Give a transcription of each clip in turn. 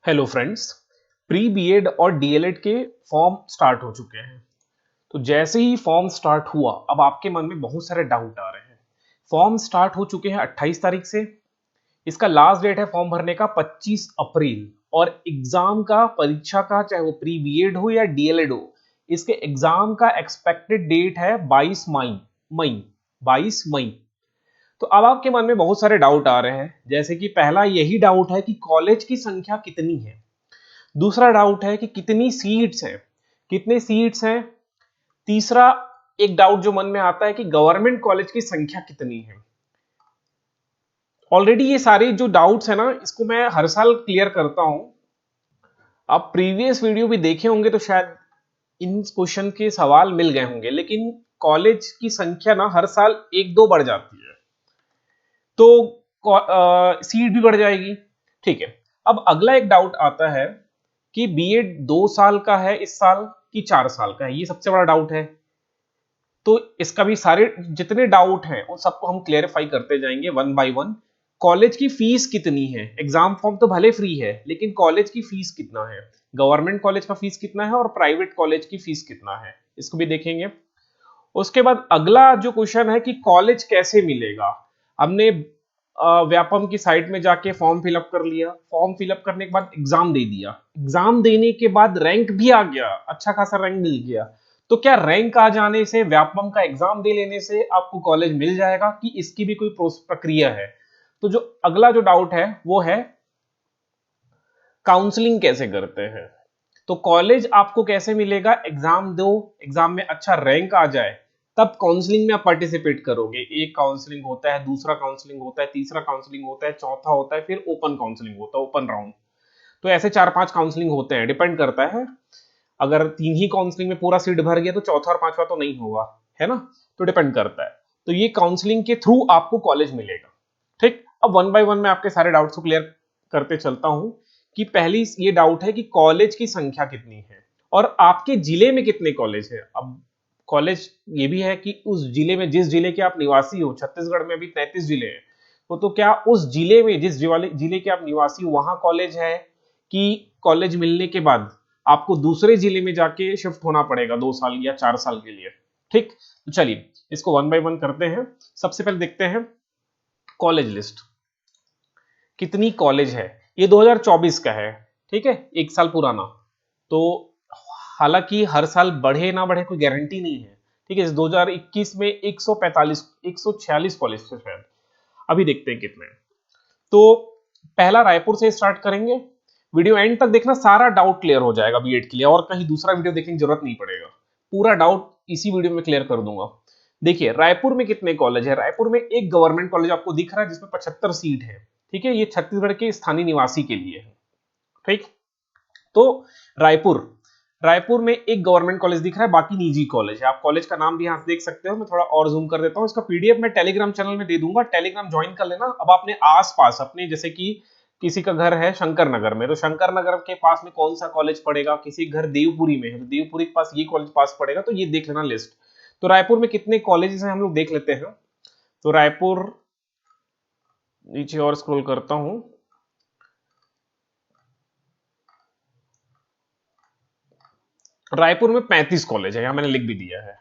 Hello friends. Pre BEd और DElEd के form start हो चुके हैं। तो जैसे ही फॉर्म स्टार्ट हुआ, अब आपके मन में बहुत सारे डाउट आ रहे हैं। फॉर्म स्टार्ट हो चुके हैं 28 तारीख से। इसका लास्ट डेट है फॉर्म भरने का 25 अप्रैल। और एग्जाम का, परीक्षा का, चाहे वो प्री बीएड हो या डीएलएड हो, इसके एग्जाम का एक्सपेक्टेड डेट है 22 मई मई 22 मई। तो अब आपके मन में बहुत सारे डाउट आ रहे हैं, जैसे कि पहला यही डाउट है कि कॉलेज की संख्या कितनी है। दूसरा डाउट है कि कितनी सीट्स हैं, कितने सीट्स हैं। तीसरा एक डाउट जो मन में आता है कि गवर्नमेंट कॉलेज की संख्या कितनी है। ऑलरेडी ये सारे जो डाउट्स है ना, इसको मैं हर साल क्लियर करता हूं। आप प्रीवियस वीडियो भी देखे होंगे तो शायद इन क्वेश्चन के सवाल मिल गए होंगे, लेकिन कॉलेज की संख्या ना हर साल एक दो बढ़ जाती है, तो सीट भी बढ़ जाएगी। ठीक है। अब अगला एक डाउट आता है कि बीएड 2 साल का है इस साल कि 4 साल का है, ये सबसे बड़ा डाउट है। तो इसका भी सारे जितने डाउट हैं उन सबको हम क्लेरिफाई करते जाएंगे वन बाय वन। कॉलेज की फीस कितनी है, एग्जाम फॉर्म तो भले फ्री है लेकिन कॉलेज की फीस कितना है, गवर्नमेंट कॉलेज का फीस कितना है और प्राइवेट कॉलेज की फीस कितना है, इसको भी देखेंगे। उसके बाद अगला जो क्वेश्चन है कि कॉलेज कैसे मिलेगा। हमने व्यापम की साइट में जाके फॉर्म फिलअप कर लिया, फॉर्म फिलअप करने के बाद एग्जाम दे दिया, एग्जाम देने के बाद रैंक भी आ गया, अच्छा खासा रैंक मिल गया। तो क्या रैंक आ जाने से, व्यापम का एग्जाम दे लेने से आपको कॉलेज मिल जाएगा कि इसकी भी कोई प्रक्रिया है। तो जो अगला जो डाउट है वो है काउंसलिंग कैसे करते हैं। तो कॉलेज आपको कैसे मिलेगा, एग्जाम दो, एग्जाम में अच्छा रैंक आ जाए तब काउंसलिंग में आप पार्टिसिपेट करोगे। एक काउंसलिंग होता है, दूसरा काउंसलिंग होता है, तीसरा काउंसलिंग होता है, चौथा होता है, फिर ओपन काउंसलिंग होता है, ओपन राउंड। तो ऐसे 4-5 काउंसलिंग होते हैं, डिपेंड करता है। अगर 3 ही काउंसलिंग में पूरा सीट भर गया तो चौथा और पांचवा तो नहीं होगा, है ना। तो डिपेंड करता है। तो ये काउंसलिंग के थ्रू आपको कॉलेज मिलेगा। ठीक। अब वन बाय वन मैं आपके सारे डाउट्स को क्लियर करते चलता हूं कि पहली ये डाउट है कि कॉलेज की संख्या कितनी है और आपके जिले में कितने कॉलेज है। अब कॉलेज ये भी है कि उस जिले में, जिस जिले के आप निवासी हो, छत्तीसगढ़ में अभी 33 जिले हैं, तो क्या उस जिले में, जिस जिले के आप निवासी हो, वहां कॉलेज है कि कॉलेज मिलने के बाद आपको दूसरे जिले में जाके शिफ्ट होना पड़ेगा 2 साल या 4 साल के लिए। ठीक। तो चलिए इसको वन बाय वन करते हैं। सबसे पहले देखते हैं कॉलेज लिस्ट, कितनी कॉलेज है। ये 2024 का है, ठीक है, एक साल पुराना। तो हालांकि हर साल बढ़े ना बढ़े कोई गारंटी नहीं है। ठीक है। इस 2021 में 145 146 कॉलेज थे शायद। अभी देखते हैं कितने हैं। तो पहला रायपुर से स्टार्ट करेंगे। वीडियो एंड तक देखना, सारा डाउट क्लियर हो जाएगा बीएड के लिए, और कहीं दूसरा वीडियो देखने की जरूरत नहीं पड़ेगा। पूरा डाउट इसी वीडियो में क्लियर कर दूंगा। देखिए रायपुर में कितने कॉलेज है। रायपुर में एक गवर्नमेंट कॉलेज आपको दिख रहा है जिसमें 75 सीट है। ठीक है। ये छत्तीसगढ़ के स्थानीय निवासी के लिए है। ठीक। तो रायपुर रायपुर में एक गवर्नमेंट कॉलेज दिख रहा है, बाकी निजी कॉलेज है। आप कॉलेज का नाम भी यहां से देख सकते हो। मैं थोड़ा और जूम कर देता हूं। इसका पीडीएफ मैं टेलीग्राम चैनल में दे दूंगा, टेलीग्राम ज्वाइन कर लेना। अब आपने आसपास अपने, जैसे कि किसी का घर है शंकर नगर में, तो शंकर नगर के पास में कौन सा कॉलेज पड़ेगा। किसी घर देवपुरी में है तो देवपुरी के पास ये कॉलेज पास पड़ेगा, तो ये देख लेना लिस्ट। तो रायपुर में कितने कॉलेजेस हैं हम लोग देख लेते हैं। तो रायपुर, नीचे और स्क्रॉल करता हूं। रायपुर में 35 कॉलेज है, यहां मैंने लिख भी दिया है।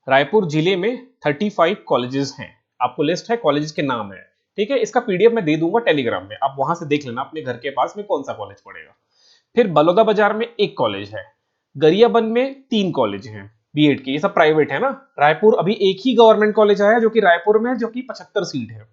रायपुर जिले में 35 कॉलेजेस हैं। आपको लिस्ट है, कॉलेजेस के नाम है। ठीक है। इसका पीडीएफ मैं दे दूंगा टेलीग्राम में, आप वहां से देख लेना अपने घर के पास में कौन सा कॉलेज पड़ेगा। फिर बलौदा बाजार में एक कॉलेज है। गरियाबंद में 3 कॉलेज हैं बीएड के, ये सब प्राइवेट है ना। रायपुर अभी एक ही गवर्नमेंट कॉलेज आया जो कि रायपुर में, जो कि 75 सीट है।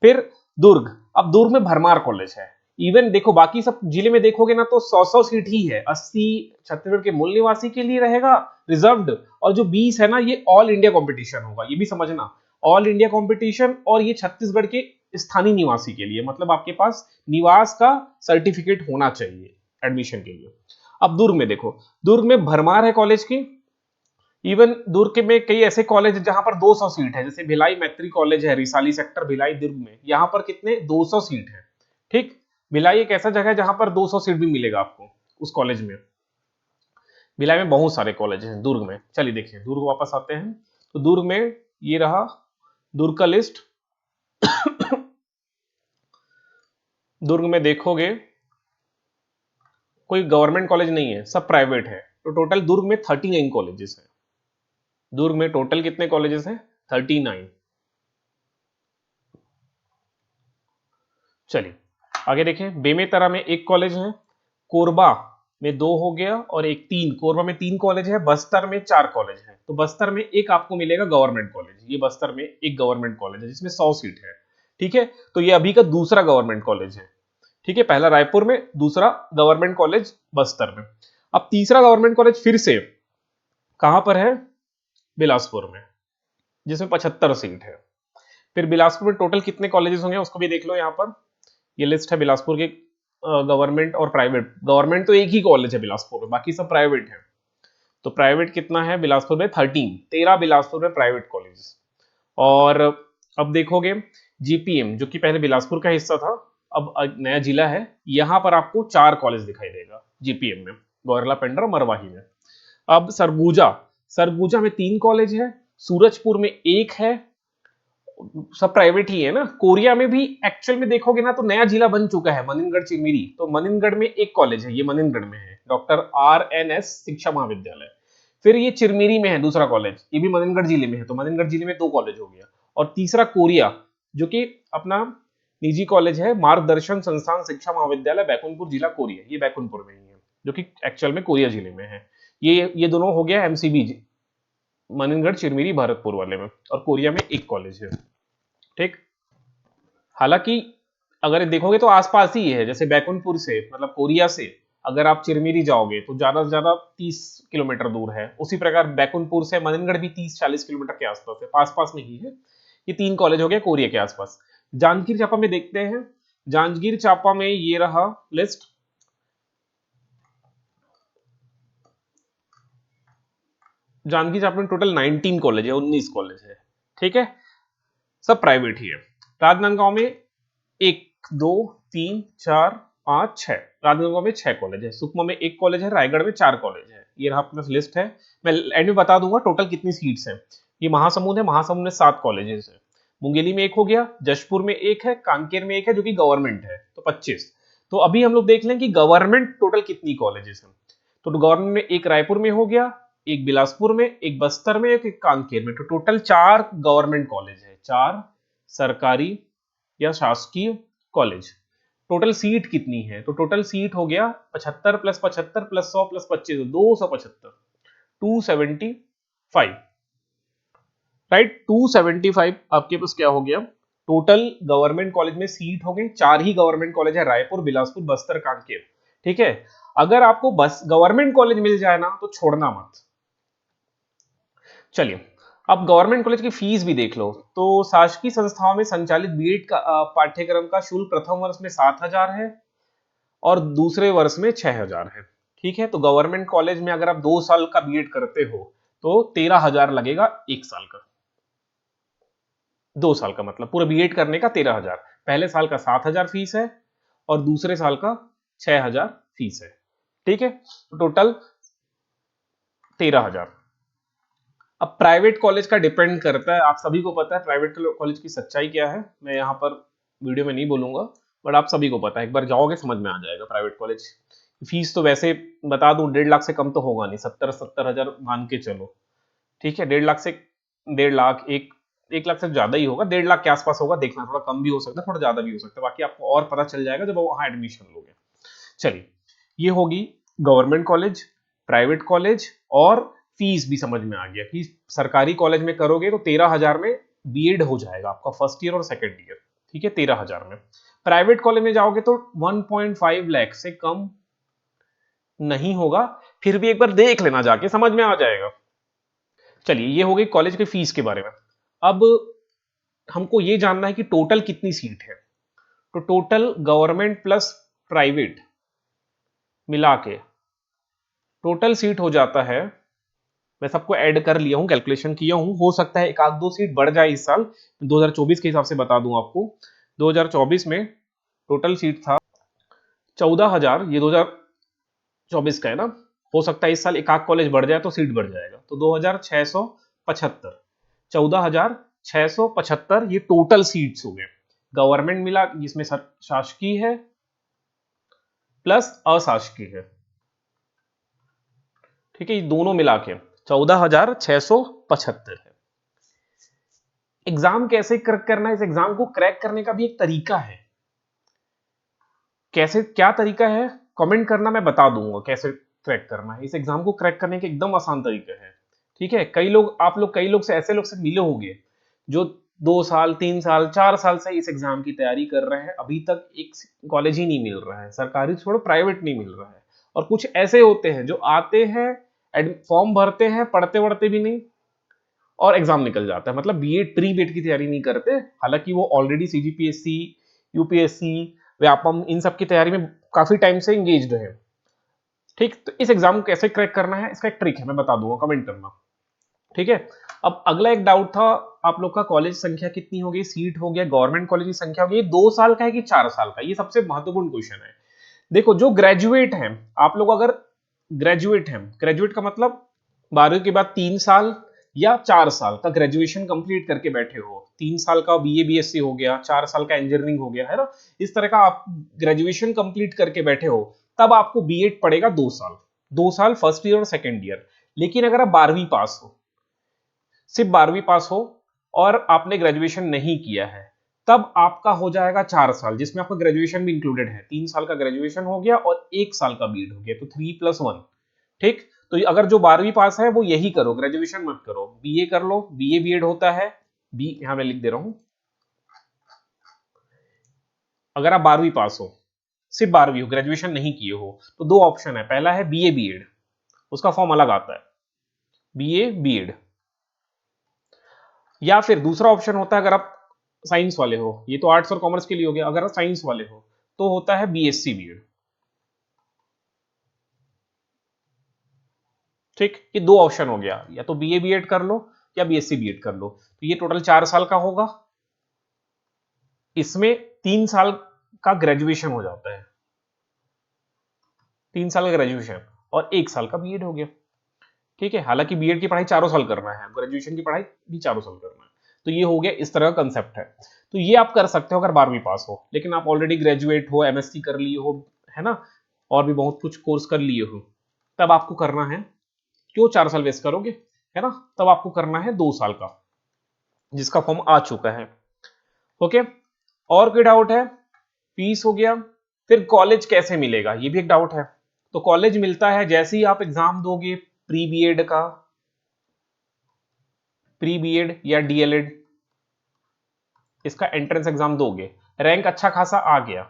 फिर दुर्ग, अब दुर्ग में भरमार कॉलेज है। इवन देखो बाकी सब जिले में देखोगे ना तो 100 सीट ही है। 80 छत्तीसगढ़ के मूल निवासी के लिए रहेगा रिजर्व्ड, और जो 20 है ना ये ऑल इंडिया कंपटीशन होगा, ये भी समझना। ऑल इंडिया कंपटीशन, और ये छत्तीसगढ़ के स्थानीय निवासी के लिए, मतलब आपके पास निवास का सर्टिफिकेट होना चाहिए एडमिशन के लिए। अब दुर्ग में देखो, दुर्ग में भरमार है कॉलेज की। इवन दुर्ग में कई ऐसे कॉलेज है जहां पर 200 सीट है, जैसे भिलाई मैत्री कॉलेज है, रिसाली सेक्टर भिलाई दुर्ग में, यहां पर कितने 200 सीट है। ठीक। भिलाई एक ऐसा जगह है जहां पर 200 सीट भी मिलेगा आपको उस कॉलेज में। भिलाई में बहुत सारे कॉलेज हैं दुर्ग में। चलिए देखिए दुर्ग वापस आते हैं। तो दुर्ग में ये रहा दुर्ग का लिस्ट। दुर्ग में देखोगे कोई गवर्नमेंट कॉलेज नहीं है, सब प्राइवेट है। तो टोटल दुर्ग में 39 कॉलेजेस हैं। दुर्ग में टोटल कितने कॉलेजेस हैं? 39। चलिए आगे देखें, बेमेतरा में एक कॉलेज है, कोरबा में 2 हो गया और एक 3, कोरबा में 3 कॉलेज है, बस्तर में 4 कॉलेज है। तो बस्तर में एक आपको मिलेगा गवर्नमेंट कॉलेज, ये बस्तर में एक गवर्नमेंट कॉलेज है जिसमें 100 सीट है। ठीक है, तो ये अभी का दूसरा गवर्नमेंट कॉलेज है। ठीक है, पहला रायपुर में, दूसरा गवर्नमेंट कॉलेज बस्तर में। अब तीसरा गवर्नमेंट कॉलेज फिर से कहां पर है? बिलासपुर में, जिसमें 75 सीट है। फिर बिलासपुर में टोटल कितने कॉलेजेस होंगे उसको भी देख लो। यहाँ पर ये लिस्ट है बिलासपुर के गवर्नमेंट और प्राइवेट। गवर्नमेंट तो एक ही कॉलेज है बिलासपुर में, बाकी सब प्राइवेट है। तो प्राइवेट कितना है बिलासपुर में? 13 बिलासपुर में प्राइवेट कॉलेज। और अब देखोगे जीपीएम, जो कि पहले बिलासपुर का हिस्सा था, अब नया जिला है, यहां पर आपको 4 कॉलेज दिखाई देगा जीपीएम में, गौरला, पेंड्रा, मरवाही में। अब सरगुजा, सरगुजा में 3 कॉलेज है, सूरजपुर में 1 है, सब प्राइवेट ही है ना। कोरिया में भी एक्चुअल में देखोगे ना तो नया जिला बन चुका है, मनिनगढ़ चिरमिरी। तो मनिनगढ़ में 1 कॉलेज है, ये मनिनगढ़ में है, डॉक्टर RNS शिक्षा महाविद्यालय। फिर ये चिरमिरी में है दूसरा कॉलेज, ये भी मनिनगढ़ जिले में है, तो मनिनगढ़ जिले में 2 कॉलेज हो गया। और तीसरा कोरिया, जो कि अपना निजी कॉलेज है, मार्गदर्शन संस्थान शिक्षा महाविद्यालय बैकुंठपुर, जिला कोरिया, ये बैकुंठपुर में ही है, जो कि एक्चुअल में कोरिया जिले में है। ये दोनों हो गया MCB, मनिनगढ़ चिरमिरी भरतपुर वाले में, और कोरिया में 1 कॉलेज है। ठीक, हालांकि अगर देखोगे तो आसपास ही है, जैसे बैकुंठपुर से, मतलब कोरिया से अगर आप चिरमिरी जाओगे तो ज्यादा से ज्यादा 30 किलोमीटर दूर है। उसी प्रकार बैकुंठपुर से मनिनगढ़ भी 30-40 किलोमीटर के आसपास है, पास पास में ही है। ये 3 कॉलेज हो गए कोरिया के आसपास। जांजगीर चांपा में देखते हैं, जांजगीर चांपा में ये रहा लिस्ट। जांजगीर चांपा में टोटल 19 कॉलेज है, 19 कॉलेज है। ठीक है, सब प्राइवेट ही है। राजनांदगांव में 1 2 3 4 5 6, राजनांदगांव में 6 कॉलेज है। सुकमा में 1 कॉलेज है, रायगढ़ में 4 कॉलेज है। ये रहा अपना लिस्ट है, मैं एंड में बता दूंगा टोटल कितनी सीट्स हैं। ये महासमुंद है, महासमुंद में 7 कॉलेजेस है। मुंगेली में 1 हो गया, जशपुर में 1 है, कांकेर में 1 है जो कि गवर्नमेंट है, तो 25। तो अभी हम लोग देख लें कि गवर्नमेंट टोटल कितनी कॉलेजेस हैं। तो गवर्नमेंट में 1 रायपुर में हो गया, 1 बिलासपुर में, 1 बस्तर में, 1 कांकेर में। तो टोटल 4 गवर्नमेंट कॉलेज है, 4 सरकारी या शासकीय कॉलेज। टोटल सीट कितनी है? तो टोटल सीट हो गया 75 प्लस 75 प्लस 100 प्लस 25, 275, 275, राइट। 275 आपके पास क्या हो गया? टोटल गवर्नमेंट कॉलेज में सीट हो गई। 4 ही गवर्नमेंट कॉलेज है, रायपुर, बिलासपुर, बस्तर, कांकेर। ठीक है, अगर आपको बस गवर्नमेंट कॉलेज मिल जाए ना तो छोड़ना मत। चलिए अब गवर्नमेंट कॉलेज की फीस भी देख लो। तो शासकीय संस्थाओं में संचालित बीएड का पाठ्यक्रम का शुल्क प्रथम वर्ष में 7,000 है और दूसरे वर्ष में 6,000 है। ठीक है, तो गवर्नमेंट कॉलेज में अगर आप 2 साल का बीएड करते हो तो 13,000 लगेगा 1 साल का। 2 साल का मतलब पूरा बीएड करने का 13,000। पहले साल का 7,000 फीस है और दूसरे साल का 6,000 फीस है। ठीक है, तो टोटल 13,000। अब प्राइवेट कॉलेज का डिपेंड करता है, आप सभी को पता है प्राइवेट कॉलेज की सच्चाई क्या है। मैं यहाँ पर वीडियो में नहीं बोलूंगा, बट आप सभी को पता है, एक बार जाओगे समझ में आ जाएगा। प्राइवेट कॉलेज फीस तो वैसे बता दूं 1.5 लाख से कम तो होगा नहीं, 70-70 हजार मान के चलो। ठीक है, 1.5 लाख से 1.5 लाख, 1 लाख से ज्यादा ही होगा, 1.5 लाख के आसपास होगा। देखना थोड़ा कम भी हो सकता है, थोड़ा ज्यादा भी हो सकता है, बाकी आपको और पता चल जाएगा जब वहां एडमिशन लोगे। चलिए, ये होगी गवर्नमेंट कॉलेज, प्राइवेट कॉलेज, और फीस भी समझ में आ गया कि सरकारी कॉलेज में करोगे तो 13,000 में बीएड हो जाएगा आपका, फर्स्ट ईयर और सेकेंड ईयर। ठीक है, 13,000 में। प्राइवेट कॉलेज में जाओगे तो 1.5 लाख से कम नहीं होगा, फिर भी एक बार देख लेना, जाके समझ में आ जाएगा। चलिए, ये हो गई कॉलेज की फीस के बारे में। अब हमको ये जानना है कि टोटल कितनी सीट है। तो टोटल गवर्नमेंट प्लस प्राइवेट मिला के टोटल सीट हो जाता है, मैं सबको ऐड कर लिया हूं, कैलकुलेशन किया हूं, हो सकता है 1-2 सीट बढ़ जाए इस साल। 2024 के हिसाब से बता दूं आपको, 2024 में टोटल सीट था 14,000, ये 2024 का है ना, हो सकता है इस साल 1 आध कॉलेज बढ़ जाए तो सीट बढ़ जाएगा, तो 2,675, 14,675 ये टोटल सीट्स हो गए। गवर्नमेंट मिला जिसमें शासकीय है प्लस अशासकीय है। ठीक है, ये दोनों मिला के 14,675 है। एग्जाम कैसे क्रैक करना है, इस एग्जाम को क्रैक करने का भी एक तरीका है। कैसे, क्या तरीका है, कमेंट करना, मैं बता दूंगा कैसे क्रैक करना है। इस एग्जाम को क्रैक करने के एकदम आसान तरीके हैं। ठीक है, कई लोग, आप लोग कई लोग से ऐसे लोग से मिले होंगे जो 2 साल 3 साल 4 साल से इस एग्जाम की तैयारी कर रहे हैं, अभी तक एक कॉलेज ही नहीं मिल रहा है, सरकारी छोड़ो प्राइवेट नहीं मिल रहा है। और कुछ ऐसे होते हैं जो आते हैं, फॉर्म भरते हैं, पढ़ते वढ़ते भी नहीं और एग्जाम निकल जाता है। मतलब बीएड प्री बीएड की तैयारी नहीं करते, हालांकि वो ऑलरेडी सीजीपीएससी, यूपीएससी, व्यापम, इन सब की तैयारी में काफी टाइम से एंगेज्ड है। ठीक, तो इस एग्जाम को कैसे क्रैक करना है, इसका एक ट्रिक है, मैं बता दूंगा, कमेंट करना। ठीक है, अब अगला एक डाउट था आप लोग का, कॉलेज संख्या कितनी हो गई, सीट हो गया, गवर्नमेंट कॉलेज की संख्या हो गई, 2 साल का है कि 4 साल का, ये सबसे महत्वपूर्ण क्वेश्चन है। देखो, जो ग्रेजुएट हैं, आप लोग अगर ग्रेजुएट हैं, ग्रेजुएट का मतलब 12वीं के बाद 3 साल या 4 साल का ग्रेजुएशन कंप्लीट करके बैठे हो, 3 साल का बीए बीएससी हो गया, 4 साल का इंजीनियरिंग हो गया, है ना, इस तरह का आप ग्रेजुएशन कंप्लीट करके बैठे हो, तब आपको बीएड पड़ेगा 2 साल, 2 साल फर्स्ट ईयर और सेकेंड ईयर। लेकिन अगर आप 12वीं पास हो, सिर्फ 12वीं पास हो और आपने ग्रेजुएशन नहीं किया है, तब आपका हो जाएगा 4 साल, जिसमें आपका ग्रेजुएशन भी इंक्लूडेड है। 3 साल का ग्रेजुएशन हो गया और 1 साल का बीएड हो गया, तो 3+1। ठीक, तो अगर जो 12वीं पास है वो यही करो, ग्रेजुएशन मत करो, बीए कर लो, बीए बीएड होता है, बी यहां मैं लिख दे रहा हूं। अगर आप 12वीं पास हो, सिर्फ 12वीं हो, ग्रेजुएशन नहीं किए हो, तो दो ऑप्शन है, पहला है बीए बीएड, उसका फॉर्म अलग आता है, बीए बीएड, या फिर दूसरा ऑप्शन होता है, अगर आप साइंस वाले हो, ये तो आर्ट्स और कॉमर्स के लिए हो गया, अगर आप साइंस वाले हो तो होता है बीएससी बीएड। ठीक, ये दो ऑप्शन हो गया, या तो बीए बीएड कर लो या बीएससी बीएड कर लो, तो ये टोटल 4 साल का होगा। इसमें 3 साल का ग्रेजुएशन हो जाता है, 3 साल का ग्रेजुएशन और 1 साल का बीएड हो गया। ठीक है, हालांकि बीएड की पढ़ाई 4 साल करना है, ग्रेजुएशन की पढ़ाई भी 4 साल करना है, तो ये हो गया, इस तरह का कंसेप्ट है। तो ये आप कर सकते हो अगर 12वीं पास हो, लेकिन आप ऑलरेडी ग्रेजुएट हो, एमएससी कर लिए हो, है ना, और भी बहुत कुछ कोर्स कर लिए हो, तब आपको करना है, क्यों 4 साल वेस्ट करोगे, है ना, तब आपको करना है 2 साल का, जिसका फॉर्म आ चुका है। ओके, और कोई डाउट है, फीस हो गया, फिर कॉलेज कैसे मिलेगा, ये भी एक डाउट है। तो कॉलेज मिलता है जैसे ही आप एग्जाम दोगे प्री बीएड का, प्री बीएड या डीएलएड, इसका एंट्रेंस एग्जाम दोगे, रैंक अच्छा खासा आ गया,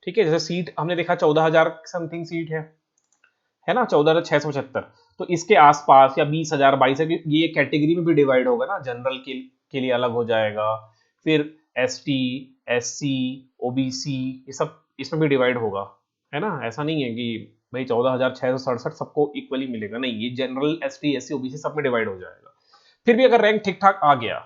ठीक है, जैसे सीट हमने देखा 14,000 समथिंग सीट है ना, 14,675, तो इसके आसपास या 20,000 22,000, ये कैटेगरी में भी डिवाइड होगा ना, जनरल के लिए अलग हो जाएगा, फिर एसटी, एससी, ओबीसी, ये सब इसमें भी डिवाइड होगा, है ना, ऐसा नहीं है कि भाई 14,667 सबको इक्वली मिलेगा, नहीं, ये जनरल, एसटी, एससी, ओबीसी सब में डिवाइड हो जाएगा। फिर भी अगर रैंक ठीक ठाक आ गया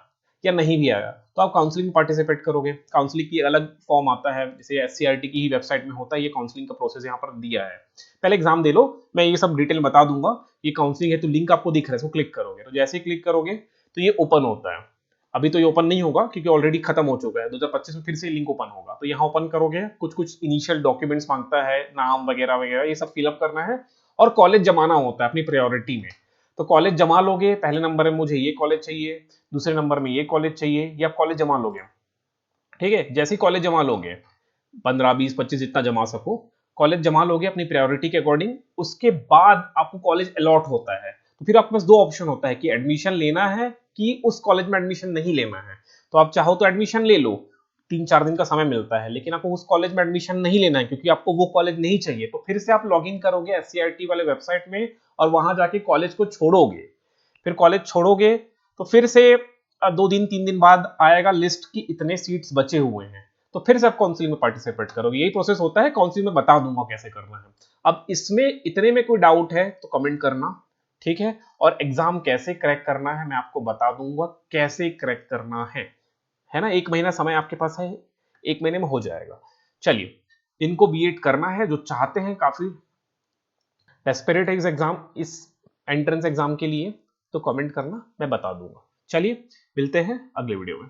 या नहीं भी आया, तो आप काउंसलिंग में पार्टिसिपेट करोगे। काउंसलिंग की अलग फॉर्म आता है, जैसे एससीईआरटी की ही वेबसाइट में होता है, ये काउंसलिंग का प्रोसेस यहाँ पर दिया है। पहले एग्जाम दे लो, मैं ये सब डिटेल बता दूंगा। ये काउंसलिंग है, तो लिंक आपको दिख रहा है, इसको क्लिक करोगे, तो जैसे ही क्लिक करोगे तो ये ओपन होता है। अभी तो ये ओपन नहीं होगा क्योंकि ऑलरेडी खत्म हो चुका है, 2025 में फिर से लिंक ओपन होगा। तो यहाँ ओपन करोगे, कुछ कुछ इनिशियल डॉक्यूमेंट्स मांगता है, नाम वगैरह वगैरह, ये सब फिलअप करना है, और कॉलेज जमाना होता है अपनी प्रायोरिटी में। तो कॉलेज जमा लोगे, पहले नंबर में मुझे ये कॉलेज चाहिए, दूसरे नंबर में ये कॉलेज चाहिए, ये आप कॉलेज जमा लोगे। ठीक है, जैसे ही कॉलेज जमा लोगे, 15 20 25 जितना जमा सको, कॉलेज जमा लोगे अपनी प्रायोरिटी के अकॉर्डिंग, उसके बाद आपको कॉलेज अलॉट होता है। तो फिर आपके पास दो ऑप्शन होता है कि एडमिशन लेना है कि उस कॉलेज में एडमिशन नहीं लेना है। तो आप चाहो तो एडमिशन ले लो, 3-4 दिन का समय मिलता है, लेकिन आपको उस कॉलेज में एडमिशन नहीं लेना है क्योंकि आपको वो कॉलेज नहीं चाहिए, तो फिर से आप लॉग इन करोगे एससीईआरटी वाले वेबसाइट में और वहां जाके कॉलेज को छोड़ोगे। फिर कॉलेज छोड़ोगे तो फिर से 2 दिन 3 दिन बाद आएगा लिस्ट की इतने सीट्स बचे हुए हैं, तो फिर से आप काउंसलिंग में पार्टिसिपेट करोगे। यही प्रोसेस होता है, काउंसलिंग में बता दूंगा कैसे करना है। अब इसमें इतने में कोई डाउट है तो कमेंट करना, ठीक है, और एग्जाम कैसे क्रैक करना है मैं आपको बता दूंगा कैसे क्रैक करना है ना। 1 महीना समय आपके पास है, 1 महीने में हो जाएगा। चलिए, इनको बीएड करना है जो चाहते हैं, काफी डेस्परेट है इस एग्जाम, इस एंट्रेंस एग्जाम के लिए, तो कमेंट करना, मैं बता दूंगा। चलिए, मिलते हैं अगले वीडियो में।